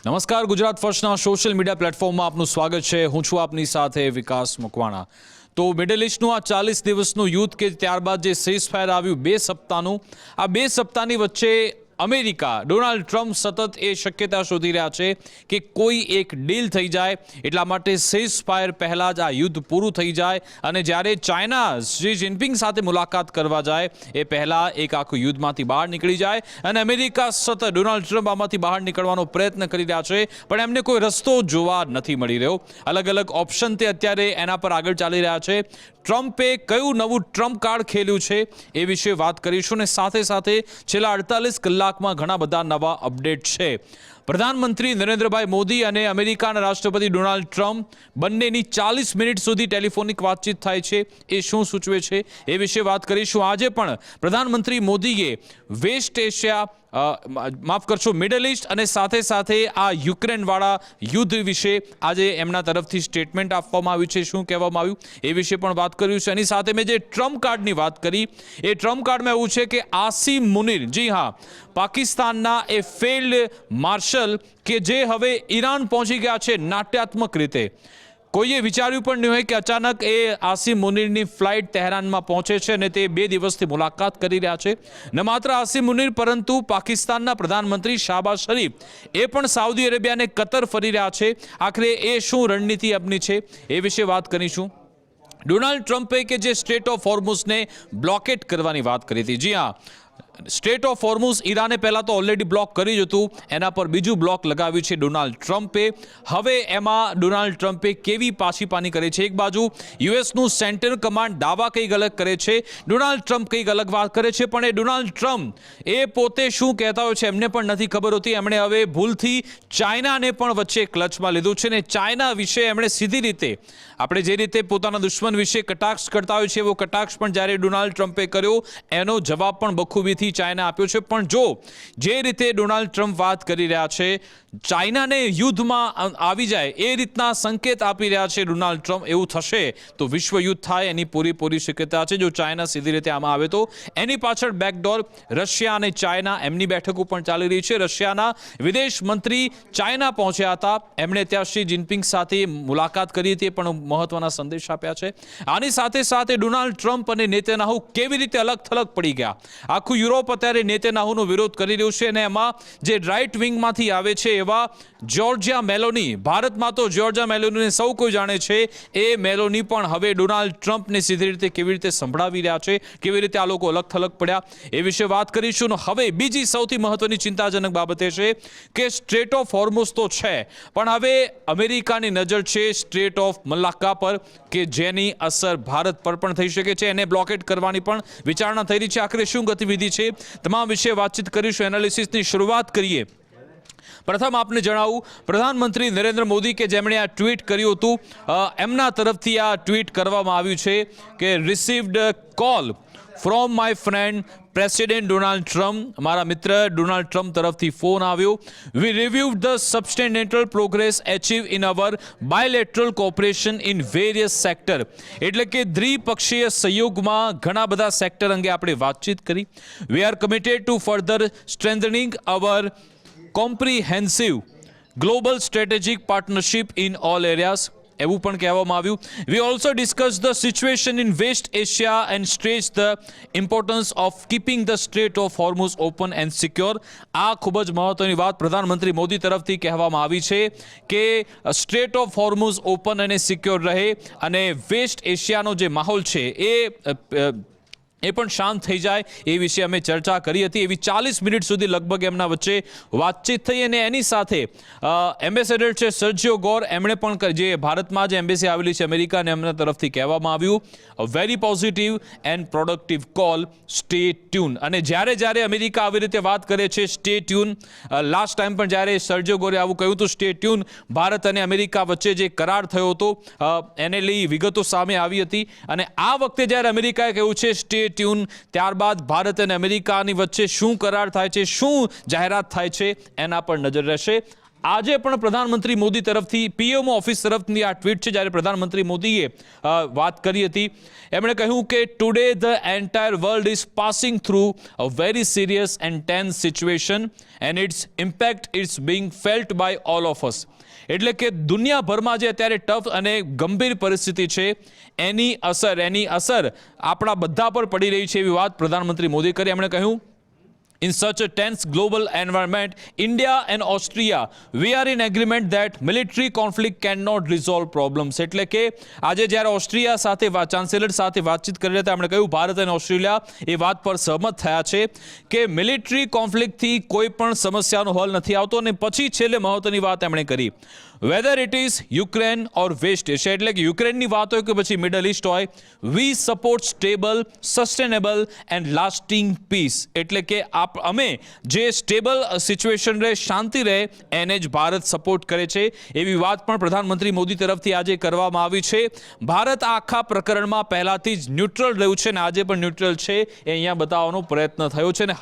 નમસ્કાર, Gujarat ફર્સ્ટના social media પ્લેટફોર્મમાં આપનું સ્વાગત છે. હું છું આપની સાથે વિકાસ મકવાણા. તો મિડલ ઇસ્ટનું આ 40 દિવસનું યુદ્ધ કે ત્યારબાદ જે સીઝફાયર આવ્યું 2 સપ્તાહનું, આ 2 સપ્તાહની વચ્ચે અમેરિકા, ડોનાલ્ડ ટ્રમ્પ સતત એ શક્યતા શોધી રહ્યા છે કે કોઈ એક ડીલ થઈ જાય, એટલા માટે સીઝફાયર પહેલાં જ આ યુદ્ધ પૂરું થઈ જાય અને જ્યારે ચાઇના શી જિનપિંગ સાથે મુલાકાત કરવા જાય એ પહેલાં એક આખું યુદ્ધમાંથી બહાર નીકળી જાય. અને અમેરિકા સતત ડોનાલ્ડ ટ્રમ્પ આમાંથી બહાર નીકળવાનો પ્રયત્ન કરી રહ્યા છે, પણ એમને કોઈ રસ્તો જોવા નથી મળી રહ્યો. અલગ અલગ ઓપ્શન તે અત્યારે એના પર આગળ ચાલી રહ્યા છે. ટ્રમ્પે કયું નવું ટ્રમ્પ કાર્ડ ખેલ્યું છે એ વિશે વાત કરીશું અને સાથે સાથે છેલ્લા 48 કલાકમાં ઘણા બધા નવા અપડેટ છે. પ્રધાનમંત્રી નરેન્દ્રભાઈ મોદી અને અમેરિકાના રાષ્ટ્રપતિ ડોનાલ્ડ ટ્રમ્પ બંનેની 40 મિનિટ સુધી ટેલિફોનિક વાતચીત થાય છે. એ શું સૂચવે છે એ વિશે વાત કરીશું. આજે પણ પ્રધાનમંત્રી મોદીએ વેસ્ટ એશિયા માફ કરશો મિડલ ઇસ્ટ અને સાથે સાથે આ યુક્રેનવાળા યુદ્ધ વિશે આજે એમના તરફથી સ્ટેટમેન્ટ આપવામાં આવ્યું છે. શું કહેવામાં આવ્યું એ વિશે પણ વાત કર્યું છે. એની સાથે મેં જે ટ્રમ્પ કાર્ડની વાત કરી એ ટ્રમ્પ કાર્ડમાં એવું છે કે આસિમ મુનીર, જી હા, પાકિસ્તાનના એ ફેલ્ડ માર્શલ કે જે હવે ઈરાન પહોંચી ગયા છે નાટ્યાત્મક રીતે. કોઈએ વિચાર્યું પણ નહીં હોય કે અચાનક એ આસિમ મુનીરની ફ્લાઇટ તહેરાનમાં પહોંચે છે અને તે 2 દિવસથી મુલાકાત કરી રહ્યા છે. ન માત્ર આસિમ મુનીર પરંતુ પાકિસ્તાનના પ્રધાનમંત્રી શાહબાઝ શરીફ એ પણ સાઉદી અરેબિયા અને કતર ફરી રહ્યા છે. આખરે એ શું રણનીતિ અપની છે એ વિશે વાત કરીશું. ડોનાલ્ડ ટ્રમ્પે કે જે સ્ટ્રેટ ઓફ હોર્મુઝને બ્લોકેટ કરવાની વાત કરી હતી, જી હા, સ્ટેટ ઓફ હોર્મુઝ ઈરાને પહેલાં તો ઓલરેડી બ્લોક કરી જ હતું, એના પર બીજું બ્લોક લગાવ્યું છે ડોનાલ્ડ ટ્રમ્પે. હવે એમાં ડોનાલ્ડ ટ્રમ્પે કેવી પાછીપાની કરે છે. એક બાજુ યુએસનું સેન્ટ્રલ કમાન્ડ દાવા કંઈક અલગ કરે છે, ડોનાલ્ડ ટ્રમ્પ કંઈક અલગ વાત કરે છે, પણ એ ડોનાલ્ડ ટ્રમ્પ એ પોતે શું કહેતા હોય છે એમને પણ નથી ખબર હોતી. એમણે હવે ભૂલથી ચાઇનાને પણ વચ્ચે ક્લચમાં લીધું છે ને ચાઇના વિશે એમણે સીધી રીતે, આપણે જે રીતે પોતાના દુશ્મન વિશે કટાક્ષ કરતા હોય છે એવો કટાક્ષ પણ જ્યારે ડોનાલ્ડ ટ્રમ્પે કર્યો એનો જવાબ પણ બખૂબીથી ચાઇના આપ્યો છે. પણ જો જે રીતે ડોનાલ્ડ ટ્રમ્પ વાત કરી રહ્યા છે, ચાઇનાને યુદ્ધમાં આવી જાય એ રીતના સંકેત આપી રહ્યા છે ડોનાલ્ડ ટ્રમ્પ, એવું થશે તો વિશ્વ યુદ્ધ થાય એની પૂરી શક્યતા છે. જો ચાઇના સીધી રીતે આમાં આવે તો એની પાછળ બેકડોર રશિયા અને ચાઇના એમની બેઠકો પણ ચાલી રહી છે. રશિયાના વિદેશ મંત્રી ચાઇના પહોંચ્યા હતા, એમણે ત્યાં શી જિનપિંગ સાથે મુલાકાત કરી હતી, પણ મહત્વના સંદેશ આપ્યા છે. આની સાથે સાથે ડોનાલ્ડ ટ્રમ્પ અને નેતન્યાહુ કેવી રીતે અલગ થલગ પડી ગયા. આખું યુરોપ અત્યારે નેતન્યાહુનો વિરોધ કરી રહ્યું છે અને એમાં જે રાઇટ વિંગમાંથી આવે છે એવા જ્યોર્જિયા મેલોની, ભારતમાં તો જ્યોર્જિયા મેલોનીને સૌ કોઈ જાણે છે, એ મેલોની પણ હવે ડોનાલ્ડ ટ્રમ્પને સીધી રીતે કેવી રીતે સંભળાવી રહ્યા છે, કેવી રીતે આ લોકો અલગ થલગ પડ્યા એ વિશે વાત કરીશું. હવે બીજી સૌથી મહત્વની ચિંતાજનક બાબત એ છે કે સ્ટ્રેટ ઓફ હોર્મુઝ તો છે, પણ હવે અમેરિકાની નજર છે સ્ટ્રેટ ઓફ મલાક્કા પર કે જેની અસર ભારત પર પણ થઈ શકે છે. એને બ્લોકેટ કરવાની પણ વિચારણા થઈ રહી છે. આખરે શું ગતિવિધિ છે તમામ વિશે વાતચીત કરીશું. એનાલિસિસની શરૂઆત કરીએ. પ્રથમ આપને જણાવું, પ્રધાનમંત્રી નરેન્દ્ર મોદી કે જેમણે આ ટ્વીટ કર્યું હતું, એમના તરફથી આ ટ્વીટ કરવામાં આવ્યું છે કે received call from my friend President Donald Trump, મારા મિત્ર ડોનાલ્ડ ટ્રમ્પ તરફથી ફોન આવ્યો. We reviewed the substantial progress achieve in our bilateral cooperation in various sector. એટલે કે દ્વિપક્ષીય સહયોગમાં ઘણા બધા સેક્ટર અંગે આપણે વાતચીત કરી. We are committed to further strengthening our comprehensive global strategic partnership in all areas, એવું પણ કહેવામાં આવ્યું. We also discuss the situation in West Asia and stress the importance of keeping the Strait of Hormuz open and secure. આ ખૂબ જ મહત્વની વાત પ્રધાનમંત્રી મોદી તરફથી કહેવામાં આવી છે કે સ્ટ્રેટ ઓફ હોર્મુઝ ઓપન અને સિક્યોર રહે અને વેસ્ટ એશિયાનો જે માહોલ છે એ પણ શાંત થઈ જાય એ વિશે અમે ચર્ચા કરી હતી. એવી 40 મિનિટ સુધી લગભગ એમના વચ્ચે વાતચીત થઈ અને એની સાથે એમ્બેસેડર છે સર્જિયો ગોર, એમણે પણ જે ભારતમાં જે એમ્બેસી આવેલી છે અમેરિકાને, એમના તરફથી કહેવામાં આવ્યું very positive and productive call, stay tune. અને જ્યારે અમેરિકા આવી રીતે વાત કરે છે સ્ટે ટ્યુન, લાસ્ટ ટાઈમ પણ જ્યારે સર્જિયો ગોરે આવું કહ્યું હતું સ્ટે ટ્યુન, ભારત અને અમેરિકા વચ્ચે જે કરાર થયો હતો એને લઈ વિગતો સામે આવી હતી. અને આ વખતે જ્યારે અમેરિકાએ કહ્યું છે સ્ટે ટ્યુન, ત્યારબાદ ભારત અને અમેરિકાની વચ્ચે શું કરાર થાય છે, શું જાહેરાત થાય છે એના પર નજર રહેશે. આજે પણ પ્રધાનમંત્રી મોદી તરફથી પીએમઓ ઓફિસ તરફથી આ ટ્વીટ છે, જ્યારે પ્રધાનમંત્રી મોદીએ વાત કરી હતી. એમણે કહ્યું કે today the entire world is passing through a very serious and tense situation and its impact its being felt by all of us. એટલે કે દુનિયાભરમાં જે અત્યારે ટફ અને ગંભીર પરિસ્થિતિ છે એની અસર આપણા બધા પર પડી રહી છે, એવી વાત પ્રધાનમંત્રી મોદી કરી. એમણે કહ્યું, in such a tense global environment, India and Austria, we are in agreement that military conflict cannot resolve problems. એટલે કે આજે જ્યારે ઓસ્ટ્રિયા સાથે ચાન્સેલર સાથે વાતચીત કરી રહ્યા હતા, એમણે કહ્યું ભારત અને ઓસ્ટ્રેલિયા એ વાત પર સહમત થયા છે કે મિલિટરી કોન્ફ્લિક્ટથી કોઈ પણ સમસ્યાનો હલ નથી આવતો. અને પછી છેલ્લે મહત્વની વાત એમણે કરી, whether it is Ukraine or West Asia, એટલે કે યુક્રેનની વાત હોય કે પછી મિડલ ઇસ્ટ હોય, we support stable, sustainable and lasting peace. એટલે કે અમે જે સ્ટેબલ સિચ્યુએશન રહે, શાંતિ રહે, એને જ ભારત સપોર્ટ કરે છે, એવી વાત પણ પ્રધાનમંત્રી મોદી તરફથી આજે કરવામાં આવી છે. ભારત આખા પ્રકરણમાં પહેલાથી જ ન્યુટ્રલ રહ્યું છે અને આજે પણ ન્યુટ્રલ છે, એ અહીંયા બતાવવાનો પ્રયત્ન થયો છે. અને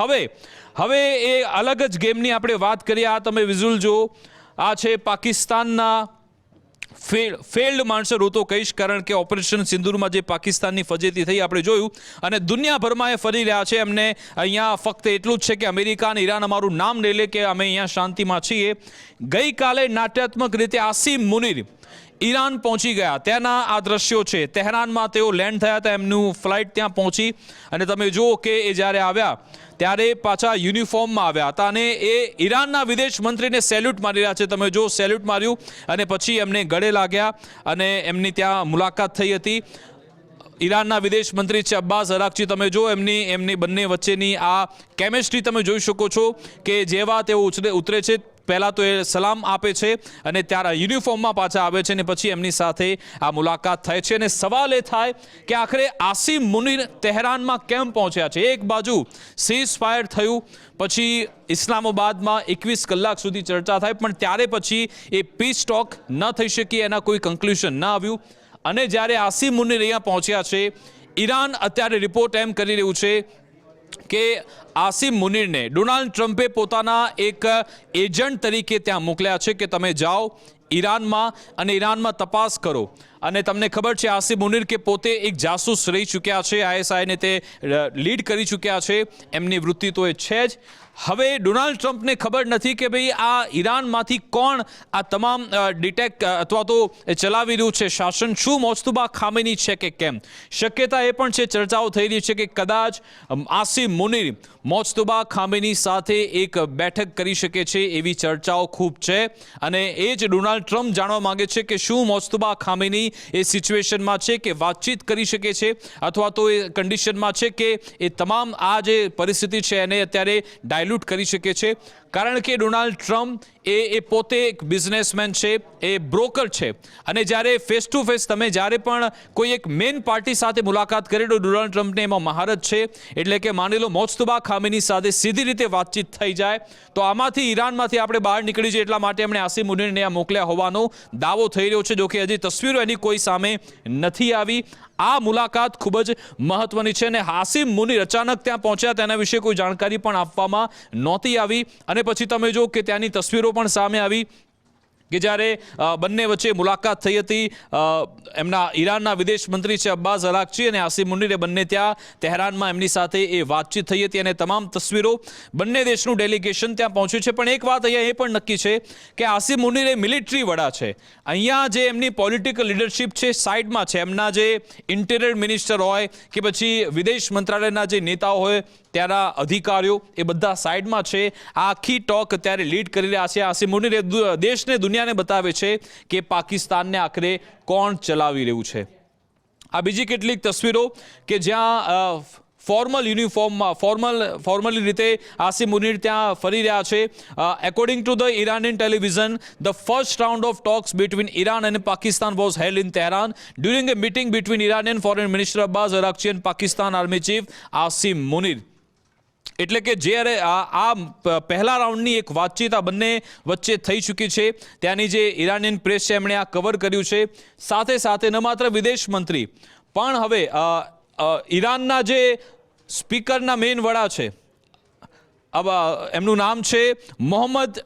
હવે એ અલગ જ ગેમની આપણે વાત કરીએ. આ તમે વિઝ્યુઅલ જુઓ, આ છે પાકિસ્તાનના ફેલ્ડ માણસો હું તો કહીશ, કારણ કે ઓપરેશન સિંદૂરમાં જે પાકિસ્તાનની ફજેતી થઈ આપણે જોયું, અને દુનિયાભરમાં એ ફરી રહ્યા છે. એમને અહીંયા ફક્ત એટલું જ છે કે અમેરિકા અને ઈરાન અમારું નામ લઈ લે કે અમે અહીંયા શાંતિમાં છીએ. ગઈકાલે નાટ્યાત્મક રીતે આસિમ મુનીર ઈરાન પહોંચી ગયા. ત્યાંના આ દ્રશ્યો છે. તહેરાનમાં તેઓ લેન્ડ થયા હતા, એમનું ફ્લાઇટ ત્યાં પહોંચી, અને તમે જુઓ કે એ જ્યારે આવ્યા ત્યારે પાછા યુનિફોર્મમાં આવ્યા હતા અને એ ઈરાનના વિદેશ મંત્રીને સેલ્યુટ મારી રહ્યા છે. તમે જો સેલ્યુટ માર્યું અને પછી એમને ગળે લાગ્યા અને એમની ત્યાં મુલાકાત થઈ હતી. ઈરાનના વિદેશ મંત્રી છે અબ્બાસ અરાકચી. તમે જો એમની બંને વચ્ચેની આ કેમિસ્ટ્રી તમે જોઈ શકો છો કે જેવા તેઓ ઉતરે છે, પહેલાં તો એ સલામ આપે છે અને ત્યારે યુનિફોર્મમાં પાછા આવે છે અને પછી એમની સાથે આ મુલાકાત થાય છે. અને સવાલ એ થાય કે આખરે આસિમ મુનીર તહેરાનમાં કેમ પહોંચ્યા છે? એક બાજુ સીઝ ફાયર થયું, પછી ઇસ્લામાબાદમાં 21 કલાક સુધી ચર્ચા થાય, પણ ત્યારે પછી એ પીસ ટોક ન થઈ શકી, એના કોઈ કન્ક્લુઝન ન આવ્યું. અને જ્યારે આસિમ મુનીર અહીંયા પહોંચ્યા છે, ઈરાન અત્યારે રિપોર્ટ એમ કરી રહ્યું છે કે આસિમ મુનીરને ડોનાલ્ડ ટ્રમ્પે પોતાના એક એજન્ટ તરીકે ત્યાં મોકલ્યા છે કે તમે જાઓ ઈરાનમાં અને ઈરાનમાં તપાસ કરો. અને તમને ખબર છે આસિમ મુનીર કે પોતે એક જાસૂસ રહી ચૂક્યા છે, આઈએસઆઈને તે લીડ કરી ચૂક્યા છે, એમની વૃત્તિ તો એ છે જ. હવે ડોનાલ્ડ ટ્રમ્પને ખબર નથી કે ભાઈ આ ઈરાનમાંથી કોણ આ તમામ ડિટેક્ટ અથવા તો ચલાવી રહ્યું છે શાસન, શું મોજતુબા ખામેની છે કે કેમ. શક્યતા એ પણ છે, ચર્ચાઓ થઈ રહી છે કે કદાચ આસિમ મુનીર મોજતુબા ખામેની સાથે એક બેઠક કરી શકે છે, એવી ચર્ચાઓ ખૂબ છે. અને એ જ ડોનાલ્ડ ટ્રમ્પ જાણવા માંગે છે કે શું મોજતુબા ખામેની એ સિચ્યુએશનમાં છે કે વાતચીત કરી શકે છે, અથવા તો એ કન્ડિશનમાં છે કે એ તમામ આ જે પરિસ્થિતિ છે એને અત્યારે ડાયલ્યુટ કરી શકે છે. કારણ કે ડોનાલ્ડ ટ્રમ્પ એ પોતે એક બિઝનેસમેન છે, એ બ્રોકર છે, અને જ્યારે ફેસ ટુ ફેસ તમે જ્યારે પણ કોઈ એક મેઇન પાર્ટી સાથે મુલાકાત કરે તો ડોનાલ્ડ ટ્રમ્પને એમાં મહારત છે. એટલે કે માની લો મોજતુબા ખામેની સાથે સીધી રીતે વાતચીત થઈ જાય તો આમાંથી ઈરાનમાંથી આપણે બહાર નીકળી જઈએ, એટલા માટે એમણે આસિમ મુનીરને આ મોકલ્યા હોવાનો દાવો થઈ રહ્યો છે. જોકે હજી તસવીરો એની કોઈ સામે નથી આવી. આ મુલાકાત ખૂબ જ મહત્વની છે અને આસિમ મુનીર અચાનક ત્યાં પહોંચ્યા, તેના વિશે કોઈ જાણકારી પણ આપવામાં નહોતી આવી. અને પછી તમે જો કે ત્યાંની તસવીરો પણ સામે આવી કે જ્યારે બંને વચ્ચે મુલાકાત થઈ હતી. એમના ઈરાનના વિદેશ મંત્રી છે અબ્બાસ અરાકચી અને આસિમ મુનીરે બંને ત્યાં તહેરાનમાં એમની સાથે એ વાતચીત થઈ હતી અને તમામ તસવીરો, બંને દેશનું ડેલિગેશન ત્યાં પહોંચ્યું છે. પણ એક વાત અહીંયા એ પણ નક્કી છે કે આસિમ મુનીર એ મિલિટરી વડા છે. અહીંયા જે એમની પોલિટિકલ લીડરશિપ છે સાઇડમાં છે. એમના જે ઇન્ટિરિયર મિનિસ્ટર હોય કે પછી વિદેશ મંત્રાલયના જે નેતાઓ હોય, ત્યાંના અધિકારીઓ, એ બધા સાઇડમાં છે. આ આખી ટોક અત્યારે લીડ કરી રહ્યા છે. આસિમ મુનીર દેશને દુનિયાને બતાવે છે કે પાકિસ્તાનને આખરે કોણ ચલાવી રહ્યું છે. આ બીજી કેટલીક તસવીરો કે જ્યાં ફોર્મલ યુનિફોર્મમાં ફોર્મલી રીતે આસિમ મુનીર ત્યાં ફરી રહ્યા છે. According to the Iranian television, the first round of talks between Iran અને Pakistan was held in Tehran during a meeting between Iranian Foreign Minister Abbas Araghchi and Pakistan Army Chief Asim Munir. એટલે કે જ્યારે આ પહેલા રાઉન્ડની એક વાતચીત આ બંને વચ્ચે થઈ ચૂકી છે. ત્યાંની જે ઇરાનિયન પ્રેસ છે એમણે આ કવર કર્યું છે. સાથે સાથે ન માત્ર વિદેશ મંત્રી પણ હવે ઈરાનના જે સ્પીકરના મેઇન વડા છે, એમનું નામ છે મોહમ્મદ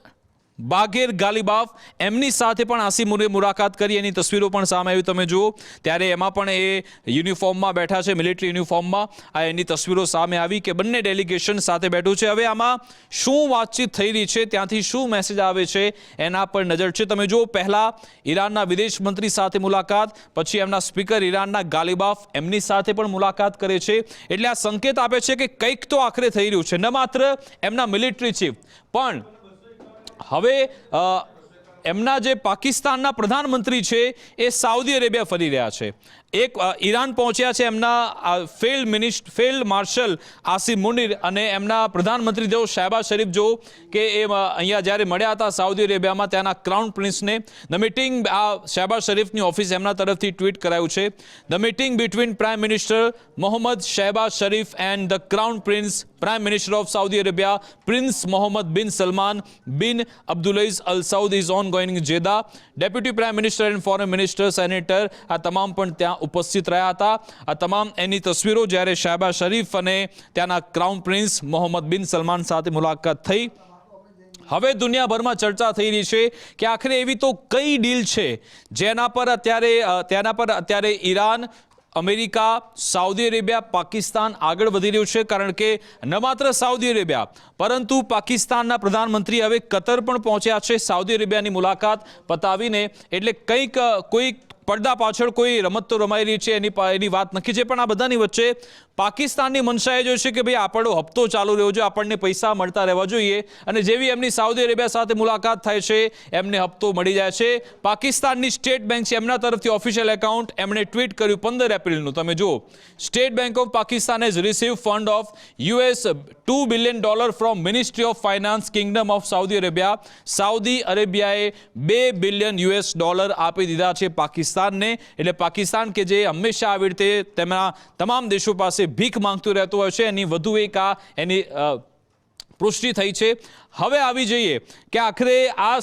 બાગેર ગાલિબાફ એમની સાથે પણ આસિમ મુનીરે મુલાકાત કરી, એની તસવીરો પણ સામે આવી તમે જુઓ, ત્યારે એમાં પણ એ યુનિફોર્મમાં બેઠા છે, મિલિટરી યુનિફોર્મમાં. આ એની તસવીરો સામે આવી કે બંને ડેલિગેશન સાથે બેઠું છે. હવે આમાં શું વાતચીત થઈ રહી છે, ત્યાંથી શું મેસેજ આવે છે એના પર નજર છે. તમે જુઓ, પહેલા ઈરાનના વિદેશ મંત્રી સાથે મુલાકાત, પછી એમના સ્પીકર ઈરાનના ગાલિબાફ એમની સાથે પણ મુલાકાત કરે છે. એટલે આ સંકેત આપે છે કે કંઈક તો આખરે થઈ રહ્યું છે. ન માત્ર એમના મિલિટરી ચીફ, પણ હવે એમના જે પાકિસ્તાનના પ્રધાનમંત્રી છે એ સાઉદી અરેબિયા ફરી રહ્યા છે. એક ઈરાન પહોંચ્યા છે એમના ફિલ્ડ માર્શલ આસિમ મુનીર અને એમના પ્રધાનમંત્રી જો શહેબાઝ શરીફ જો કે એ અહીંયા જ્યારે મળ્યા હતા સાઉદી અરેબિયામાં ત્યાંના ક્રાઉન પ્રિન્સને. ધ મીટિંગ, આ શહેબાઝ શરીફની ઓફિસ એમના તરફથી ટ્વીટ કરાયું છે. The meeting between Prime Minister Mohammad Shehbaz Sharif and the crown prince Prime Minister of Saudi Arabia, Prince Mohammed bin Salman bin Abdulaziz Al Saud is ongoing in Jeddah. Deputy Prime Minister and Foreign Minister, Senator આ તમામ પણ ત્યાં ઉપસ્થિત રહ્યા હતા. આ તમામ એની તસવીરો જ્યારે શહેબાઝ શરીફ અને ત્યાંના ક્રાઉન પ્રિન્સ મોહમ્મદ બિન સલમાન સાથે મુલાકાત થઈ. હવે દુનિયાભરમાં ચર્ચા થઈ રહી છે કે આખરે એવી તો કઈ ડીલ છે જેના પર અત્યારે Iran, America, Saudi Arabia, Pakistan આગળ વધી રહ્યું છે. કારણ કે ન માત્ર સાઉદી અરેબિયા પરંતુ પાકિસ્તાનના પ્રધાનમંત્રી હવે કતર પણ પહોંચ્યા છે સાઉદી અરેબિયાની મુલાકાત પતાવીને. એટલે કોઈ પડદા પાછળ કોઈ રમત તો રમાઈ રહી છે એની વાત નક્કી છે. પણ આ બધાની વચ્ચે પાકિસ્તાનની મનસા એ જોઈ છે કે ભાઈ આપણો હપ્તો ચાલુ રહ્યો છે, આપણને પૈસા મળતા રહેવા જોઈએ, અને જેવી એમની સાઉદી અરેબિયા સાથે મુલાકાત થાય છે એમને હપ્તો મળી જાય છે. પાકિસ્તાનની સ્ટેટ બેંક છે એમના તરફથી ઓફિશિયલ એકાઉન્ટ એમણે ટ્વીટ કર્યું 15 એપ્રિલનું. તમે જુઓ, State Bank of Pakistan has receive fund of $2 billion from Ministry of Finance Kingdom of Saudi Arabia. Saudi અરેબિયાએ $2 બિલિયન આપી દીધા છે પાકિસ્તાનને. એટલે પાકિસ્તાન કે જે હંમેશા આવી રીતે તેમના તમામ દેશો પાસે ભીખ માંગતું રહેતું હોય છે, એની વધુ એક આ એની પુષ્ટિ થઈ છે. હવે આવી જઈએ કે આખરે આ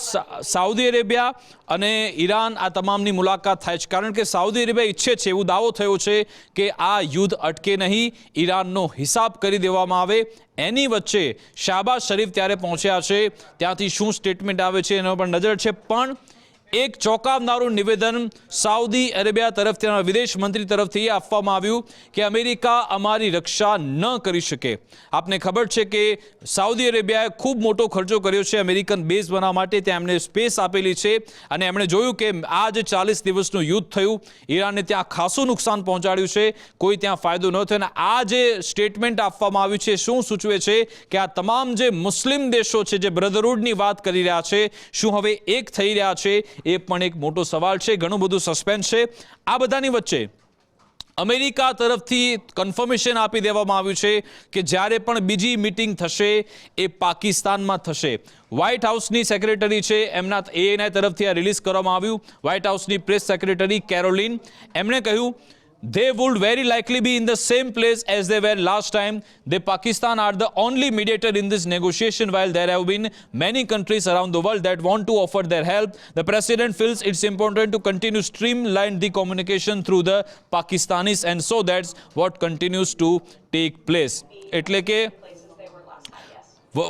સાઉદી અરેબિયા અને ઈરાન આ તમામની મુલાકાત થાય છે. કારણ કે સાઉદી અરેબિયા ઈચ્છે છે, એવું દાવો થયો છે કે આ યુદ્ધ અટકે નહીં, ઈરાનનો હિસાબ કરી દેવામાં આવે. એની વચ્ચે શહબાઝ શરીફ ત્યારે પહોંચ્યા છે, ત્યાંથી શું સ્ટેટમેન્ટ આવે છે એના પર નજર છે. પણ એક ચોંકાવનારું નિવેદન સાઉદી અરેબિયા તરફથી, વિદેશ મંત્રી તરફથી આપવામાં આવ્યું કે અમેરિકા અમારી રક્ષા ન કરી શકે. આપને ખબર છે કે સાઉદી અરેબિયાએ ખૂબ મોટો ખર્ચો કર્યો છે અમેરિકન બેઝ બનાવવા માટે, ત્યાં એમણે સ્પેસ આપેલી છે, અને એમણે જોયું કે આ જે 40 દિવસનું યુદ્ધ થયું, ઈરાનને ત્યાં ખાસું નુકસાન પહોંચાડ્યું છે, કોઈ ત્યાં ફાયદો ન થયો. અને આ જે સ્ટેટમેન્ટ આપવામાં આવ્યું છે શું સૂચવે છે કે આ તમામ જે મુસ્લિમ દેશો છે જે બ્રધરહુડની વાત કરી રહ્યા છે, શું હવે એક થઈ રહ્યા છે? એ પણ એક મોટો સવાલ છે. ઘણું બધું સસ્પેન્સ છે. આ બધાની વચ્ચે અમેરિકા તરફથી કન્ફર્મેશન આપી દેવામાં આવ્યું છે કે જ્યારે પણ બીજી મીટિંગ થશે એ પાકિસ્તાનમાં થશે. વ્હાઇટ હાઉસની સેક્રેટરી છે એના તરફથી આ રિલીઝ કરવામાં આવ્યું. વ્હાઇટ હાઉસની પ્રેસ સેક્રેટરી કેરોલિન, એમણે કહ્યું they would very likely be in the same place as they were last time. The Pakistan are the only mediator in this negotiation, while there have been many countries around the world that want to offer their help. The president feels it's important to continue streamline the communication through the Pakistanis, and so that's what continues to take place. એટલે કે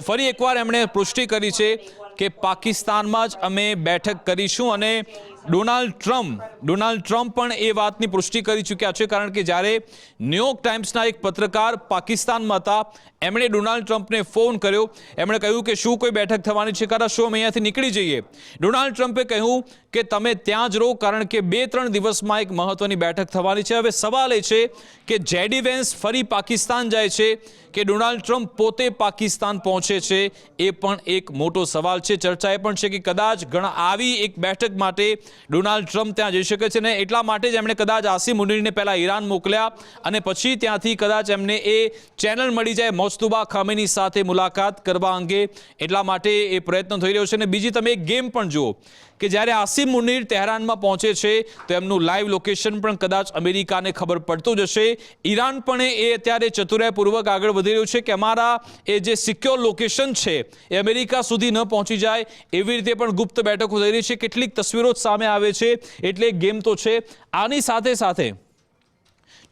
ફરી એકવાર એમણે પુષ્ટિ કરી છે કે પાકિસ્તાનમાં જ અમે બેઠક કરીશું. અને ડોનાલ્ડ ટ્રમ્પ પણ એ વાતની પુષ્ટિ કરી ચૂક્યા છે. કારણ કે જ્યારે ન્યૂયોર્ક ટાઈમ્સના એક પત્રકાર પાકિસ્તાનમાં હતા, એમણે ડોનાલ્ડ ટ્રમ્પને ફોન કર્યો. એમણે કહ્યું કે શું કોઈ બેઠક થવાની છે ખરા, શું અમે અહીંયાથી નીકળી જઈએ? ડોનાલ્ડ ટ્રમ્પે કહ્યું કે તમે ત્યાં જ રહો, કારણ કે 2-3 દિવસમાં એક મહત્વની બેઠક થવાની છે. હવે સવાલ એ છે કે જેડી વેન્સ ફરી પાકિસ્તાન જાય છે કે ડોનાલ્ડ ટ્રમ્પ પોતે પાકિસ્તાન પહોંચે છે, એ પણ એક મોટો સવાલ છે. ચર્ચા એ પણ છે કે કદાચ આવી એક બેઠક માટે ડોનાલ્ડ ટ્રમ્પ ત્યાં જઈ શકે છે, ને એટલા માટે જ એમણે કદાચ આસિમ મુનીરને પહેલા ઈરાન મોકલ્યા અને પછી ત્યાંથી કદાચ એમને એ ચેનલ મળી જાય મોસ્તુબા ખામેની સાથે મુલાકાત કરવા અંગે. એટલા માટે એ પ્રયત્ન થઈ રહ્યો છે. અને બીજી તમે એક ગેમ પણ જુઓ કે જ્યારે આસિમ મુનીર તહેરાનમાં પહોંચે છે તો એમનું લાઈવ લોકેશન પણ કદાચ અમેરિકાને ખબર પડતું જ હશે. ઈરાન પણ એ અત્યારે ચતુરાઈપૂર્વક આગળ વધી રહ્યું છે કે અમારા એ જે સિક્યોર લોકેશન છે એ અમેરિકા સુધી ન પહોંચી જાય, એવી રીતે પણ ગુપ્ત બેઠકો થઈ રહી છે. કેટલીક તસવીરો સામે આવે છે. એટલે ગેમ તો છે. આની સાથે સાથે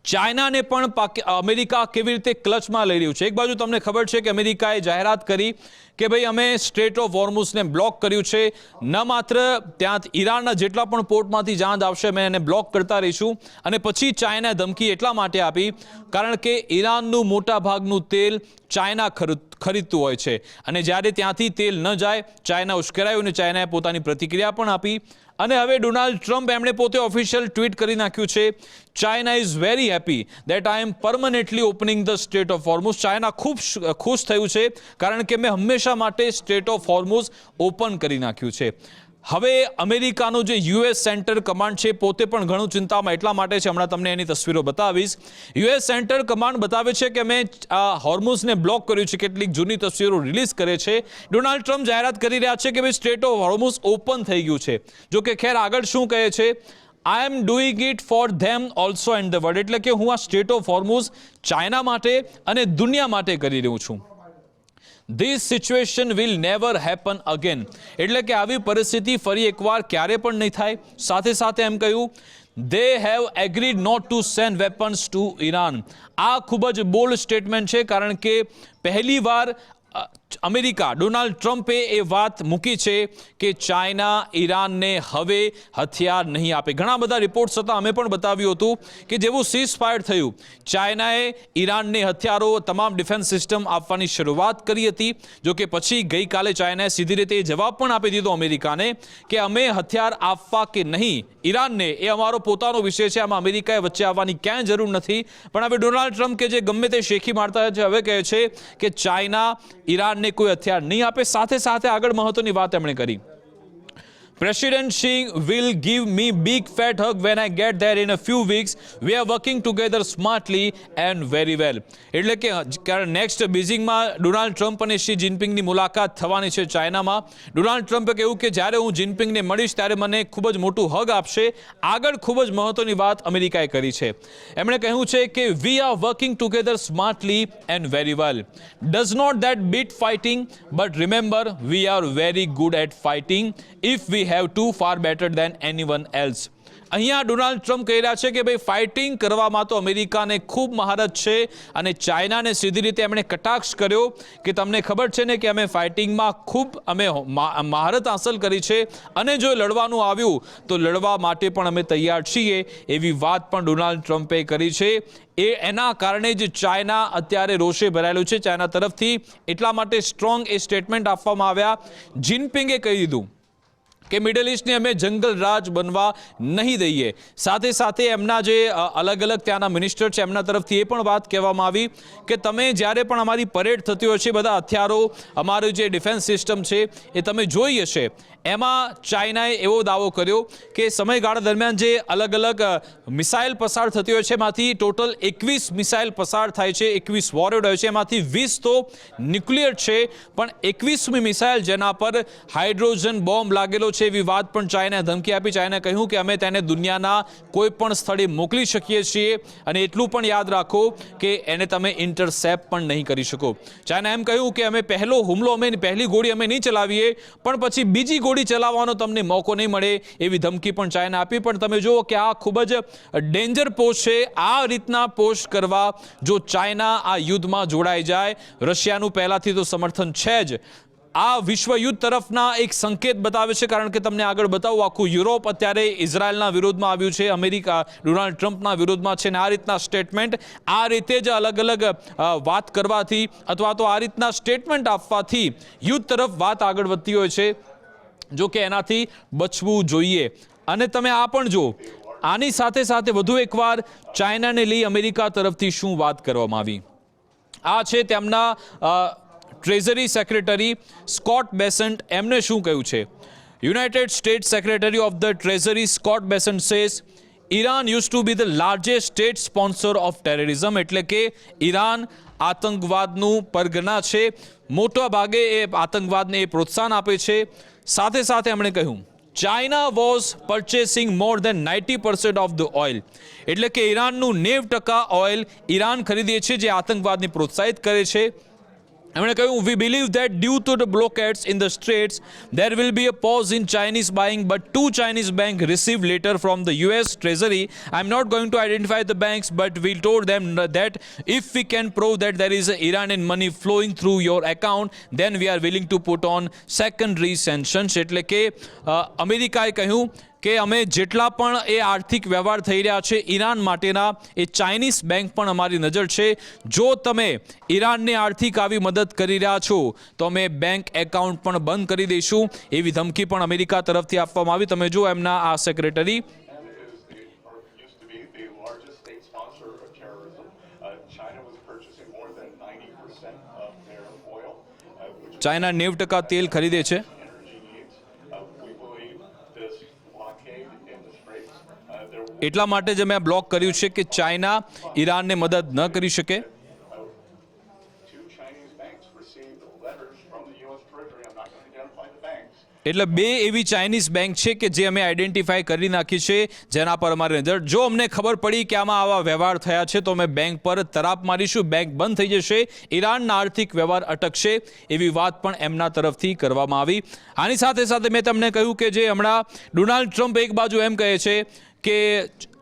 ચાઇનાને પણ અમેરિકા કેવી રીતે ક્લચમાં લઈ રહ્યું છે. એક બાજુ તમને ખબર છે કે અમેરિકાએ જાહેરાત કરી કે ભાઈ અમે સ્ટ્રેટ ઓફ હોર્મુઝને બ્લોક કર્યું છે, ન માત્ર ત્યાં ઈરાનના જેટલા પણ પોર્ટમાંથી જહાજ આવશે અમે એને બ્લોક કરતા રહીશું. અને પછી ચાઇનાએ ધમકી એટલા માટે આપી કારણ કે ઈરાનનું મોટા ભાગનું તેલ ચાઇના ખરીદતું હોય છે અને જ્યારે ત્યાંથી તેલ ન જાય ચાઇના ઉશ્કેરાયું અને ચાઇનાએ પોતાની પ્રતિક્રિયા પણ આપી. અને હવે ડોનાલ્ડ ટ્રમ્પ એમણે પોતે ઓફિશિયલ ટ્વીટ કરી નાખ્યું છે, China is very happy that I am permanently opening the Strait of Hormuz. China ખૂબ ખુશ થયું છે કારણ કે મેં હંમેશા માટે સ્ટ્રેટ ઓફ હોર્મુઝ ઓપન કરી નાખ્યું છે. હવે અમેરિકાનું જે યુએસ સેન્ટર કમાન્ડ છે પોતે પણ ઘણું ચિંતામાં એટલા માટે છે, હમણાં તમને એની તસવીરો બતાવીશ. યુએસ સેન્ટર કમાન્ડ બતાવે છે કે મેં હોર્મુઝને બ્લોક કર્યું છે, કેટલીક જૂની તસવીરો રિલીઝ કરે છે. ડોનાલ્ડ ટ્રમ્પ જાહેરાત કરી રહ્યા છે કે ભાઈ સ્ટ્રેટ ઓફ હોર્મુઝ ઓપન થઈ ગયું છે. જો કે ખેર આગળ શું કહે છે, I am doing it for them also and the world, એટલે કે હું આ સ્ટ્રેટ ઓફ હોર્મુઝ ચાઇના માટે અને દુનિયા માટે કરી રહ્યું છું. This situation will never happen again, એટલે કે આવી પરિસ્થિતિ ફરી એકવાર ક્યારે પણ નહીં થાય. સાથે સાથે એમ કહ્યું they have agreed not to send weapons to Iran. આ ખૂબ જ બોલ્ડ સ્ટેટમેન્ટ છે કારણ કે પહેલીવાર અમેરિકા ડોનાલ્ડ ટ્રમ્પે એ વાત મૂકી છે કે ચાઇના ઈરાનને હવે હથિયાર નહીં આપે. ઘણા બધા રિપોર્ટ્સ હતા, અમે પણ બતાવ્યું હતું કે જેવું સીઝ ફાયર થયું ચાઇનાએ ઈરાનને હથિયારો તમામ ડિફેન્સ સિસ્ટમ આપવાની શરૂઆત કરી હતી. જો કે પછી ગઈકાલે ચાઇનાએ સીધી રીતે એ જવાબ પણ આપી દીધો અમેરિકાને કે અમે હથિયાર આપવા કે નહીં ઈરાનને એ અમારો પોતાનો વિષય છે, આમાં અમેરિકાએ વચ્ચે આવવાની ક્યાંય જરૂર નથી. પણ હવે ડોનાલ્ડ ટ્રમ્પ કે જે ગમે તે શેખી મારતા છે હવે કહે છે કે ચાઇના ઈરાનને કોઈ હથિયાર નહીં આપે. સાથે સાથે આગળ મહત્વની વાત એમણે કરી, President Xi will give me big fat hug when I get there in a few weeks. We are working together smartly and very well. એટલે કે નેક્સ્ટ બીજિંગમાં ડોનાલ્ડ ટ્રમ્પ અને શી જિનપિંગની મુલાકાત થવાની છે ચાઇનામાં. ડોનાલ્ડ ટ્રમ્પે કહ્યું કે જ્યારે હું જિનપિંગને મળીશ ત્યારે મને ખૂબ જ મોટું હગ આપશે. આગળ ખૂબ જ મહત્વની વાત અમેરિકાએ કરી છે, એમણે કહ્યું છે કે we are working together smartly and very well. Does not that beat fighting? But remember, we are very good at fighting. If we have to, far better than anyone else. અહીંયા ડોનાલ્ડ ટ્રમ્પ કહી રહ્યા છે કે ભાઈ fighting કરવામાં તો અમેરિકાને ખૂબ મહારત છે અને ચાઇનાને સીધી રીતે એમણે કટાક્ષ કર્યો કે તમને ખબર છે ને કે અમે ફાઇટિંગમાં ખૂબ અમે મહારત હાંસલ કરી છે અને જો લડવાનું આવ્યું તો લડવા માટે પણ અમે તૈયાર છીએ, એવી વાત પણ ડોનાલ્ડ ટ્રમ્પે કરી છે. એના કારણે જ ચાઇના અત્યારે રોષે ભરાયેલું છે ચાઇના તરફથી, એટલા માટે સ્ટ્રોંગ એ સ્ટેટમેન્ટ આપવામાં આવ્યા. જિનપિંગે કહી દીધું કે મિડલ ઇસ્ટને અમે જંગલ રાજ બનવા નહીં દઈએ. સાથે સાથે એમના જે અલગ અલગ ત્યાંના મિનિસ્ટર છે એમના તરફથી એ પણ વાત કહેવામાં આવી કે તમે જ્યારે પણ અમારી પરેડ થતી હોય છે બધા હથિયારો અમારું જે ડિફેન્સ સિસ્ટમ છે એ તમે જોઈ હશે. એમાં ચાઇનાએ એવો દાવો કર્યો કે સમયગાળા દરમિયાન જે અલગ અલગ મિસાઇલ પસાર થતી હોય છે એમાંથી ટોટલ 21 મિસાઇલ પસાર થાય છે, 21 વોરહેડ હોય છે, એમાંથી 20 તો ન્યુક્લિયર છે, પણ 21મી મિસાઇલ જેના પર હાઇડ્રોજન બોમ્બ લાગેલો છે એવી વાત પણ ચાઇનાએ ધમકી આપી. ચાઇનાએ કહ્યું કે અમે તેને દુનિયાના કોઈ પણ સ્થળે મોકલી શકીએ છીએ અને એટલું પણ યાદ રાખો કે એને તમે ઇન્ટરસેપ્ટ પણ નહીં કરી શકો. ચાઇનાએ એમ કહ્યું કે અમે પહેલો હુમલો પહેલી ગોળી અમે નહીં ચલાવીએ પણ પછી બીજી ગોળી ચલાવવાનો તમને મોકો નહીં મળે, એવી ધમકી પણ ચાઇના આપી. પણ તમે જુઓ કે આ ખૂબ જ ડેન્જર પોસ્ટ છે. આ રીતના પોસ્ટ કરવા જો ચાઇના આ યુદ્ધમાં જોડાઈ જાય, રશિયાનું પહેલાથી તો સમર્થન છે જ, આ વિશ્વ યુદ્ધ તરફના એક સંકેત બતાવે છે. કારણ કે તમને આગળ બતાવું, આખું યુરોપ અત્યારે ઇઝરાયલના વિરોધમાં આવ્યું છે, અમેરિકા ડોનાલ્ડ ટ્રમ્પના વિરોધમાં છે, અને આ રીતના સ્ટેટમેન્ટ આ રીતે જ અલગ અલગ વાત કરવાથી અથવા તો આ રીતના સ્ટેટમેન્ટ આપવાથી યુદ્ધ તરફ વાત આગળ વધતી હોય છે. જો કે એનાથી બચવું જોઈએ. અને તમે આ પણ જો, આની સાથે સાથે વધુ એકવાર ચાઇનાને લઈ અમેરિકા તરફથી શું વાત કરવામાં આવી. આ છે તેમના ટ્રેઝરી સેક્રેટરી સ્કોટ બેસન્ટ, એમને શું કહ્યું છે. United States Secretary of the Treasury Scott Bessent says Iran used to be the largest state sponsor of terrorism. એટલે કે ઈરાન આતંકવાદનું પરગના છે, મોટા ભાગે એ આતંકવાદને એ પ્રોત્સાહન આપે છે. સાથે સાથે એમણે કહ્યું China was purchasing more than 90% of the oil. એટલે કે ઈરાનનું 90% ઓઇલ ઈરાન ખરીદે છે જે આતંકવાદને પ્રોત્સાહિત કરે છે. એમણે કહ્યું, we believe that due to the blockades in the straits there will be a pause in Chinese buying, but 2 Chinese banks received letter from the US Treasury. I'm not going to identify the banks, but we told them that if we can prove that there is Iranian money flowing through your account, then we are willing to put on secondary sanctions. એટલે કે અમેરિકાએ કહ્યું કે અમે જેટલા પણ એ આર્થિક વ્યવહાર થઈ રહ્યા છે ઈરાન માટેના, એ ચાઇનીઝ બેંક પણ અમારી નજર છે. જો તમે ઈરાનને આર્થિક આવી મદદ કરી રહ્યા છો તો અમે બેંક એકાઉન્ટ પણ બંધ કરી દઈશું, એવી ધમકી પણ અમેરિકા તરફથી આપવામાં આવી. તમે જો એમના આ સેક્રેટરી ચાઇના 90% તેલ ખરીદે છે. એટલા માટે જ અમે આ બ્લોક કર્યું છે કે ચાઇના ઈરાનને મદદ ન કરી શકે. એટલે 2 એવી ચાઇનીઝ બેંક છે કે જે અમે આઈડેન્ટિફાઈ કરી નાખી છે, જેના પર અમારી નજર. જો અમને ખબર પડી કે આમાં આવા વ્યવહાર થયા છે તો અમે બેંક પર તરાપ મારીશું, બેંક બંધ થઈ જશે, ઈરાનના આર્થિક વ્યવહાર અટકશે, એવી વાત પણ એમના તરફથી કરવામાં આવી. આની સાથે સાથે મેં તમને કહ્યું કે જે હમણાં ડોનાલ્ડ ટ્રમ્પ એક બાજુ એમ કહે છે કે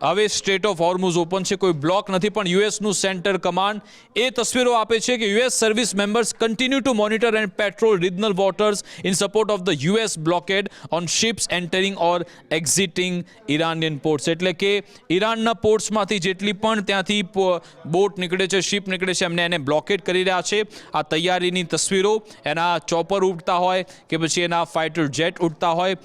હવે સ્ટેટ ઓફ હોર્મુઝ ઓપન છે, કોઈ બ્લોક નથી, પણ યુએસનું સેન્ટર કમાન્ડ એ તસવીરો આપે છે કે US service members continue to monitor and patrol regional waters in support of the US blockade on ships entering or exiting Iranian ports. એટલે કે ઈરાનના પોર્ટ્સમાંથી જેટલી પણ ત્યાંથી બોટ નીકળે છે, શિપ નીકળે છે, એમને એને બ્લોકેડ કરી રહ્યા છે. આ તૈયારીની તસવીરો, એના ચોપર ઉડતા હોય કે પછી એના ફાઇટર જેટ ઉડતા હોય,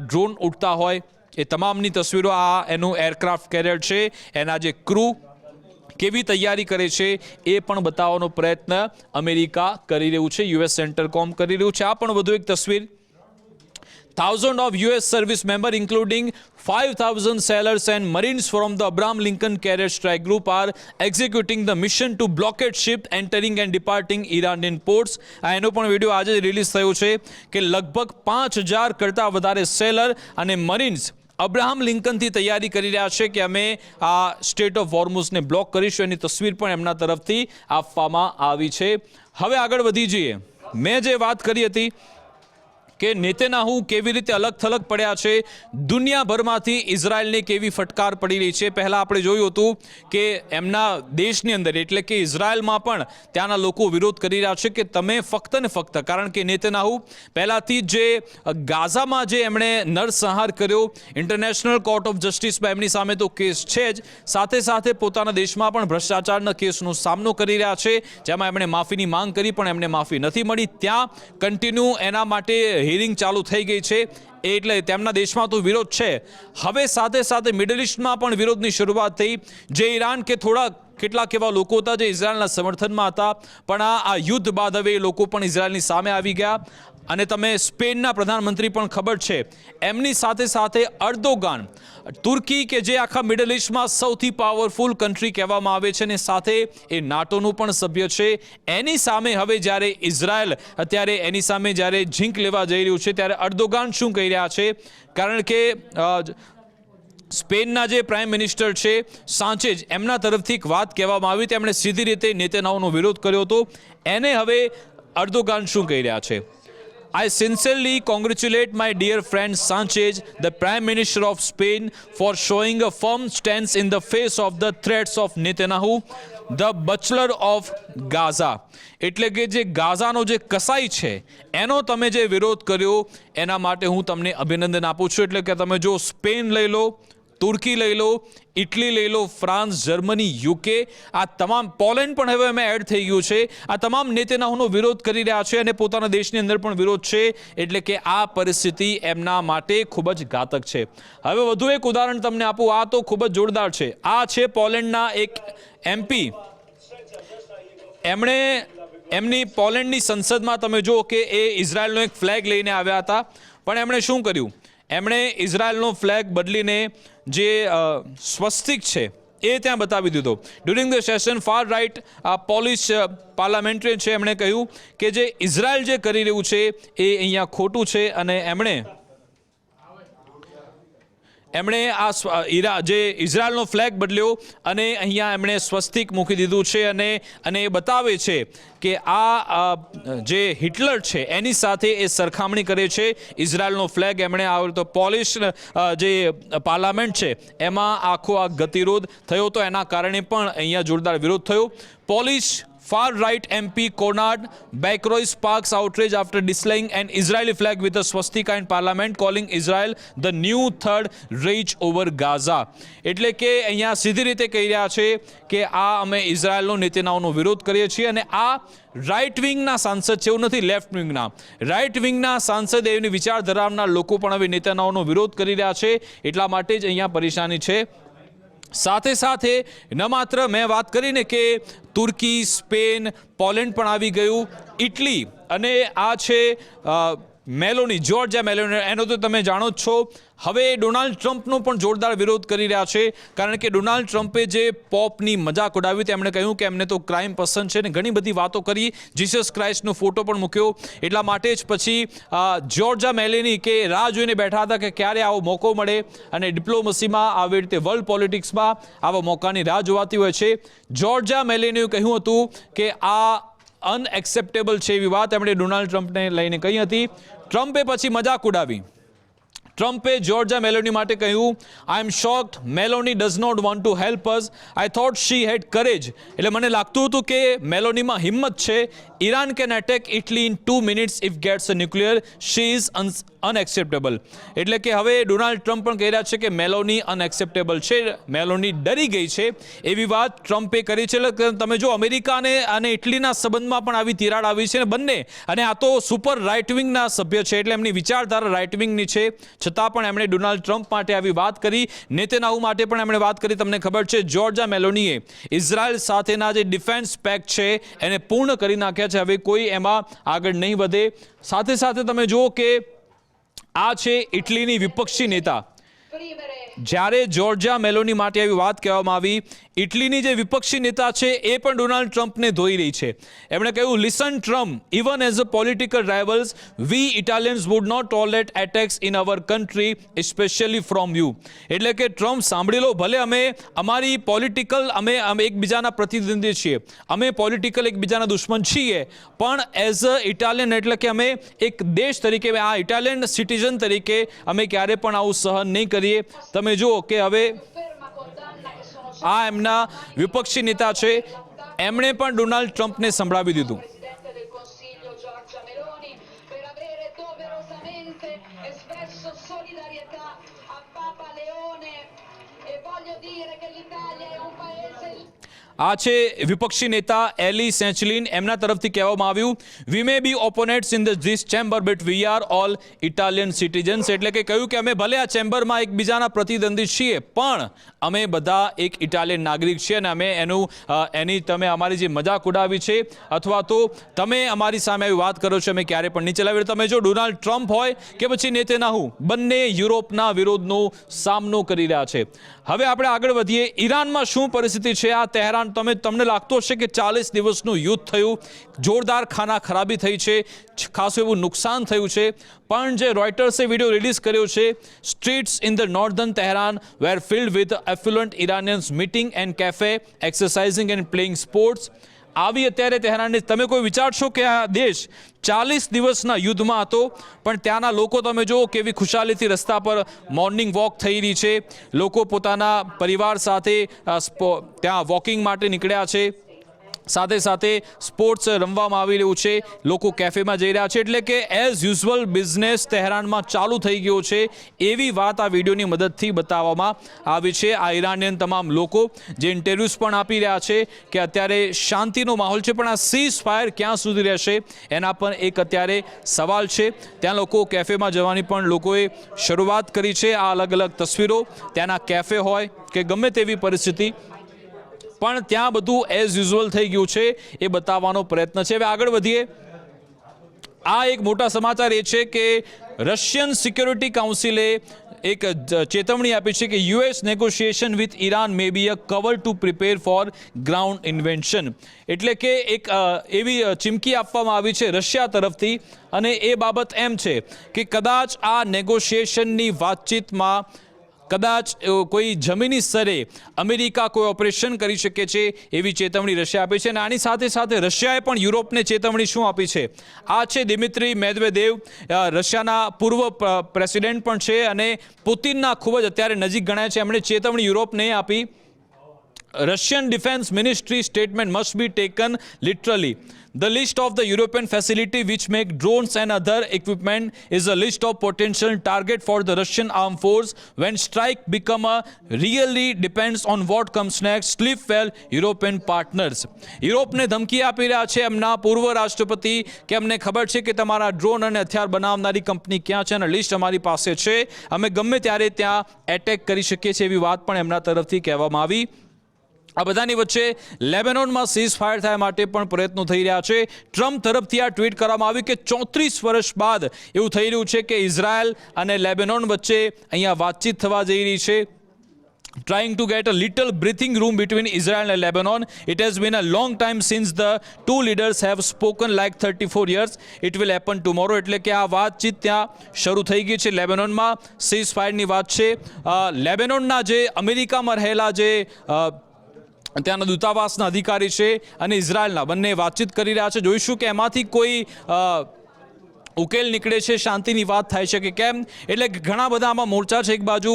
ડ્રોન ઉડતા હોય, એ તમામની તસવીરો. આ એનું એરક્રાફ્ટ કેરિયર છે, એના જે ક્રૂ કેવી તૈયારી કરે છે એ પણ બતાવવાનો પ્રયત્ન અમેરિકા કરી રહ્યું છે, યુએસ સેન્ટરકોમ કરી રહ્યું છે. આ પણ વધુ એક તસવીર. Thousands of US service members, including 5,000 sailors and marines from the Abraham Lincoln Carrier Strike Group, are executing the mission to blockade ships entering and departing Iranian ports. આ એનો પણ વિડીયો આજે રિલીઝ થયો છે કે લગભગ 5,000 કરતાં વધારે સેલર અને મરીન્સ અબ્રાહમ લિંકનથી તૈયારી કરી રહ્યા છે કે અમે આ સ્ટેટ ઓફ હોર્મુઝને બ્લોક કરીશું. એની તસવીર પણ એમના તરફથી આપવામાં આવી છે. હવે આગળ વધી જઈએ. મેં જે વાત કરી હતી કે નેતન્યાહુ કેવી રીતે અલગ થલગ પડ્યા છે, દુનિયાભરમાંથી ઇઝરાયલને કેવી ફટકાર પડી રહી છે. પહેલાં આપણે જોયું હતું કે એમના દેશની અંદર એટલે કે ઇઝરાયલમાં પણ ત્યાંના લોકો વિરોધ કરી રહ્યા છે કે તમે ફક્ત ને ફક્ત, કારણ કે નેતન્યાહુ પહેલાંથી જે ગાઝામાં જે એમણે નરસંહાર કર્યો, ઇન્ટરનેશનલ કોર્ટ ઓફ જસ્ટિસમાં એમની સામે તો કેસ છે જ, સાથે સાથે પોતાના દેશમાં પણ ભ્રષ્ટાચારના કેસનો સામનો કરી રહ્યા છે, જેમાં એમણે માફીની માંગ કરી પણ એમને માફી નથી મળી. ત્યાં કન્ટિન્યુ એના માટે હિયરિંગ ચાલુ થઈ ગઈ છે, એટલે તેમના દેશમાં તો વિરોધ છે. હવે સાથે સાથે મિડલ ઇસ્ટમાં પણ વિરોધની શરૂઆત થઈ. જે ઈરાન કે કેટલાક એવા લોકો હતા જે ઇઝરાયલના સમર્થનમાં હતા, પણ આ યુદ્ધ બાદ હવે એ લોકો પણ ઇઝરાયલની સામે આવી ગયા. અને તમે સ્પેનના પ્રધાનમંત્રી પણ ખબર છે, એમની સાથે સાથે અર્દોગાન, તુર્કી કે જે આખા મિડલ ઇસ્ટમાં સૌથી પાવરફુલ કન્ટ્રી કહેવામાં આવે છે, અને સાથે એ નાટોનું પણ સભ્ય છે, એની સામે હવે જ્યારે ઇઝરાયલ અત્યારે એની સામે જ્યારે ઝીંક લેવા જઈ રહ્યું છે, ત્યારે અર્દોગાન શું કહી રહ્યા છે, કારણ કે સ્પેનના જે પ્રાઇમ મિનિસ્ટર છે સાંચેઝ, એમના તરફથી એક વાત કહેવામાં આવી, તેમણે સીધી રીતે નેતન્યાહુનો વિરોધ કર્યો હતો. એને હવે અર્દોગાન શું કહી રહ્યા છે. I sincerely congratulate my dear friend Sanchez, the Prime Minister of Spain, for showing a firm stance in the face of the threats of Netanyahu, the butcher of Gaza. એટલે કે જે ગાઝાનો જે કસાઈ છે એનો તમે જે વિરોધ કર્યો એના માટે હું તમને અભિનંદન આપું છું. એટલે કે તમે જો સ્પેન લઈ લો, તુર્કી લઈ લો, ઇટલી લઈ લો, ફ્રાન્સ, જર્મની, યુકે, આ તમામ, પોલેન્ડ પણ હવે એમાં એડ થઈ ગયું છે, આ તમામ નેતન્યાહુનો વિરોધ કરી રહ્યા છે અને પોતાના દેશની અંદર પણ વિરોધ છે. એટલે કે આ પરિસ્થિતિ એમના માટે ખૂબ જ ઘાતક છે. હવે વધુ એક ઉદાહરણ તમને આપું, આ તો ખૂબ જ જોરદાર છે. આ છે પોલેન્ડના એક એમપી, એમણે એમની પોલેન્ડની સંસદમાં તમે જુઓ કે એ ઇઝરાયલનો એક ફ્લેગ લઈને આવ્યા હતા, પણ એમણે શું કર્યું, એમણે ઇઝરાયલનો ફ્લેગ બદલીને જે સ્વસ્તિક છે એ ત્યાં બતાવી દીધો. During the session far right Polish parliamentary છે, એમણે કહ્યું કે જે ઇઝરાયલ જે કરી રહ્યું છે એ અહીંયા ખોટું છે, અને એમણે આ જે ઇઝરાયલનો ફ્લેગ બદલ્યો અને અહીંયા એમણે સ્વસ્તિક મૂકી દીધું છે અને એ બતાવે છે કે આ જે હિટલર છે એની સાથે એ સરખામણી કરે છે ઇઝરાયલનો ફ્લેગ એમણે આવ્યો તો પોલિશ જે પાર્લામેન્ટ છે એમાં આખો આ ગતિરોધ થયો તો એના કારણે પણ અહીંયા જોરદાર વિરોધ થયો. Polish far right MP Konrad Bekroy sparks outrage after displaying an Israeli flag with a swastika in parliament, calling Israel the new third Reich over Gaza. એટલે કે અહીંયા સીધી રીતે કહી રહ્યા છે કે આ અમે ઇઝરાયલનો નેતાઓનો વિરોધ કરીએ છીએ અને આ રાઇટ વિંગના સાંસદ છે, એવું નથી લેફ્ટ વિંગના, રાઇટ વિંગના સાંસદ એની વિચારધારાના લોકો પણ હવે નેતાઓનો વિરોધ કરી રહ્યા છે. એટલા માટે જ અહીંયા પરેશાની છે. સાથે સાથે ન માત્ર મેં વાત કરીને કે તુર્કી, સ્પેન, પોલેન્ડ પણ આવી ગયું, ઇટલી અને આ છે મેલોની, જ્યોર્જિયા મેલોની, એનો તો તમે જાણો જ છો. હવે ડોનાલ્ડ ટ્રમ્પનો પણ જોરદાર વિરોધ કરી રહ્યા છે કારણ કે ડોનાલ્ડ ટ્રમ્પે જે પોપની મજાક ઉડાવી તેમણે કહ્યું કે એમને તો ક્રાઇમ પસંદ છે ને ઘણી બધી વાતો કરી, જીસસ ક્રાઇસ્ટનો ફોટો પણ મૂક્યો. એટલા માટે જ પછી જ્યોર્જિયા મેલોની કે રાહ જોઈને બેઠા હતા કે ક્યારે આવો મોકો મળે અને ડિપ્લોમસીમાં આવી રીતે વર્લ્ડ પોલિટિક્સમાં આવા મોકાની રાહ જોવાતી હોય છે. જ્યોર્જિયા મેલોનીએ કહ્યું હતું કે આ અનએક્સેપ્ટેબલ છે એવી વાત એમણે ડોનાલ્ડ ટ્રમ્પને લઈને કહી હતી. ટ્રમ્પે પછી મજાક ઉડાવી. ટ્રમ્પે જ્યોર્જિયા મેલોની માટે કહ્યું, I am shocked, Meloni does not want to help us, I thought she had courage. એટલે મને લાગતું હતું કે મેલોનીમાં હિંમત છે. Iran can attack Italy in 2 minutes if gets a nuclear, she is unacceptable. એટલે કે હવે ડોનાલ્ડ ટ્રમ્પ પણ કહી રહ્યા છે કે મેલોની અનએક્સેપ્ટેબલ છે, મેલોની ડરી ગઈ છે એવી વાત ટ્રમ્પે કરી છે. એટલે તમે જો અમેરિકા અને ઇટલીના સંબંધમાં પણ આવી તિરાડ આવી છે ને બંને, અને આ તો સુપર રાઇટ વિંગના સભ્ય છે એટલે એમની વિચારધારા રાઇટ વિંગની છે, છતાં પણ એમણે ડોનાલ્ડ ટ્રમ્પ માટે આવી વાત કરી. નેતન્યાહુ માટે પણ એમણે વાત કરી. તમને ખબર છે જ્યોર્જિયા મેલોનીએ ઇઝરાયલ સાથેના જે ડિફેન્સ પેક્ટ છે એને પૂર્ણ કરી નાખ્યા છે, હવે કોઈ એમાં આગળ નહીં વધે. સાથે સાથે તમે જુઓ કે આ છે ઇટલીની વિપક્ષી નેતા. જ્યારે જ્યોર્જિયા મેલોની માટે આવી વાત કહેવામાં આવી, ઇટલીની જે વિપક્ષી નેતા છે એ પણ ડોનાલ્ડ ટ્રમ્પને ધોઈ રહી છે. એમણે કહ્યું, listen Trump, even as a political rivals we Italians would not tolerate attacks in our country, specially from you. એટલે કે ટ્રમ્પ સાંભળી લો, ભલે અમે અમારી પોલિટિકલ અમે એકબીજાના પ્રતિદ્વંદી છીએ, અમે પોલિટિકલ એકબીજાના દુશ્મન છીએ, પણ એઝ અ ઇટાલિયન એટલે કે અમે એક દેશ તરીકે, આ ઇટાલિયન સિટીઝન તરીકે અમે ક્યારે પણ આવું સહન નહીં કરીએ. તમે જુઓ કે હવે આ એમના વિપક્ષી નેતા છે, એમણે પણ ડોનાલ્ડ ટ્રમ્પને સંભળાવી દીધું. આ છે વિપક્ષી નેતા એલી સેચલિન. એમના તરફથી કહેવામાં આવ્યું, we may be opponents in this chamber but we are all Italian citizens. એટલે કે કહ્યું કે અમે ભલે આ ચેમ્બરમાં એકબીજાના પ્રતિદ્વંદી છીએ પણ અમે બધા એક ઇટાલિયન નાગરિક છીએ અને અમે એની તમે અમારી જે મજાક ઉડાવી છે અથવા તો તમે અમારી સામે આવી વાત કરો છો અમે ક્યારે પણ નહીં ચલાવી. તમે જો ડોનાલ્ડ ટ્રમ્પ હોય કે પછી નેતન્યાહુ, બંને યુરોપના વિરોધનો સામનો કરી રહ્યા છે. હવે આપણે આગળ વધીએ. ઈરાનમાં શું પરિસ્થિતિ છે? આ તહેરાન તમને લાગતું હશે કે 40 દિવસનું યુદ્ધ થયું, જોરદાર ખાના ખરાબી થઈ છે, ખાસું એવું નુકસાન થયું છે, પણ જે રોયટર્સે વિડીયો રિલીઝ કર્યો છે, streets in the northern Tehran were filled with affluent Iranians meeting and cafe, exercising and playing sports. આવી અત્યારે તહેરાનની તમે કોઈ વિચારશો કે આ દેશ 40 દિવસના યુદ્ધમાં હતો, પણ ત્યાંના લોકો તમે જુઓ કેવી ખુશાલીથી રસ્તા પર મોર્નિંગ વોક થઈ રહી છે, લોકો પોતાના પરિવાર સાથે ત્યાં વોકિંગ માટે નીકળ્યા છે, સાથે સાથે સ્પોર્ટ્સ રમવામાં આવી રહ્યું છે, લોકો કેફેમાં જઈ રહ્યા છે. એટલે કે એઝ યુઝ્યુઅલ બિઝનેસ તહેરાનમાં ચાલુ થઈ ગયો છે એવી વાત આ વિડીયોની મદદથી બતાવવામાં આવી છે. આ ઈરાનિયન તમામ લોકો જે ઇન્ટરવ્યૂઝ પણ આપી રહ્યા છે કે અત્યારે શાંતિનો માહોલ છે, પણ આ સીઝ ફાયર ક્યાં સુધી રહેશે એના પર એક અત્યારે સવાલ છે. ત્યાં લોકો કેફેમાં જવાની પણ લોકોએ શરૂઆત કરી છે. આ અલગ અલગ તસવીરો ત્યાંના કેફે હોય કે ગમે તેવી પરિસ્થિતિ, પણ ત્યાં બધું એઝ યુઝ્યુઅલ થઈ ગયું છે એ બતાવવાનો પ્રયત્ન છે. હવે આગળ વધીએ. આ એક મોટા સમાચાર એ છે કે રશિયન સિક્યોરિટી કાઉન્સિલે એક ચેતવણી આપી છે કે US negotiation with Iran may be a cover to prepare for ground invention. એટલે કે એક એવી ચીમકી આપવામાં આવી છે રશિયા તરફથી, અને એ બાબત એમ છે કે કદાચ આ નેગોશિએશનની વાતચીતમાં કદાચ કોઈ જમીની સ્તરે અમેરિકા કોઈ ઓપરેશન કરી શકે છે એવી ચેતવણી રશિયા આપી છે અને આની સાથે સાથે રશિયાએ પણ યુરોપને ચેતવણી શું આપી છે? આ છે દિમિત્રી મેદવેદેવ, રશિયાના પૂર્વ પ્રેસિડેન્ટ પણ છે અને પુતિનના ખૂબ જ અત્યારે નજીક ગણાય છે. એમણે ચેતવણી યુરોપને આપી. Russian Defense Ministry statement must be taken literally. The list of the European facility which make drones and other equipment is a list of potential target for the Russian armed force. When strike become a really depends on what comes next. Sleep well, European partners. યુરોપને ધમકી આપી રહ્યા છે એમના પૂર્વ રાષ્ટ્રપતિ કે અમને ખબર છે કે તમારા ડ્રોન અને હથિયાર બનાવનારી કંપની ક્યાં છે અને લિસ્ટ અમારી પાસે છે. અમે ગમે ત્યારે ત્યાં એટેક કરી શકીએ છીએ એવી વાત પણ એમના તરફથી કહેવામાં આવી. આ બધાની વચ્ચે લેબેનોનમાં સીઝ ફાયર થયા માટે પણ પ્રયત્નો થઈ રહ્યા છે. ટ્રમ્પ તરફથી આ ટ્વીટ કરવામાં આવ્યું કે 34 વર્ષ બાદ એવું થઈ રહ્યું છે કે ઇઝરાયલ અને લેબેનોન વચ્ચે અહીંયા વાતચીત થવા જઈ રહી છે. Trying to get a little breathing room between Israel and Lebanon. It has been a long time since the two leaders have spoken like 34 years. It will happen tomorrow. એટલે કે આ વાતચીત ત્યાં શરૂ થઈ ગઈ છે. લેબેનોનમાં સીઝ ફાયરની વાત છે. લેબેનોનના જે અમેરિકામાં રહેલા જે ત્યાંના દૂતાવાસના અધિકારી છે અને ઇઝરાયલના બંને વાતચીત કરી રહ્યા છે. જોઈશું કે એમાંથી કોઈ ઉકેલ નીકળે છે, શાંતિની વાત થાય છે કે કેમ. એટલે ઘણા બધા આમાં મોરચા છે. એક બાજુ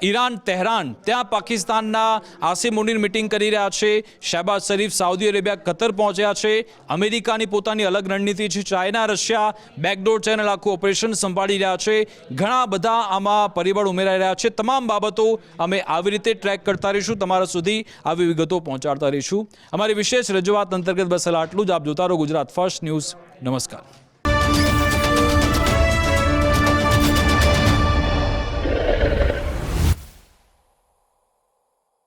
ઈરાન તહેરાન, ત્યાં પાકિસ્તાનના આસિમ મુનીર મિટિંગ કરી રહ્યા છે. શહેબાઝ શરીફ સાઉદી અરેબિયા કતર પહોંચ્યા છે. અમેરિકાની પોતાની અલગ રણનીતિ છે. ચાઇના રશિયા બેકડોર ચેનલ આખું ઓપરેશન સંભાળી રહ્યા છે. ઘણા બધા આમાં પરિબળ ઉમેરાઈ રહ્યા છે. તમામ બાબતો અમે આવી રીતે ટ્રેક કરતા રહીશું, તમારા સુધી આવી વિગતો પહોંચાડતા રહીશું. અમારી વિશેષ રજૂઆત અંતર્ગત બસ આટલું જ. આપ જોતા રહો ગુજરાત ફર્સ્ટ ન્યૂઝ. નમસ્કાર.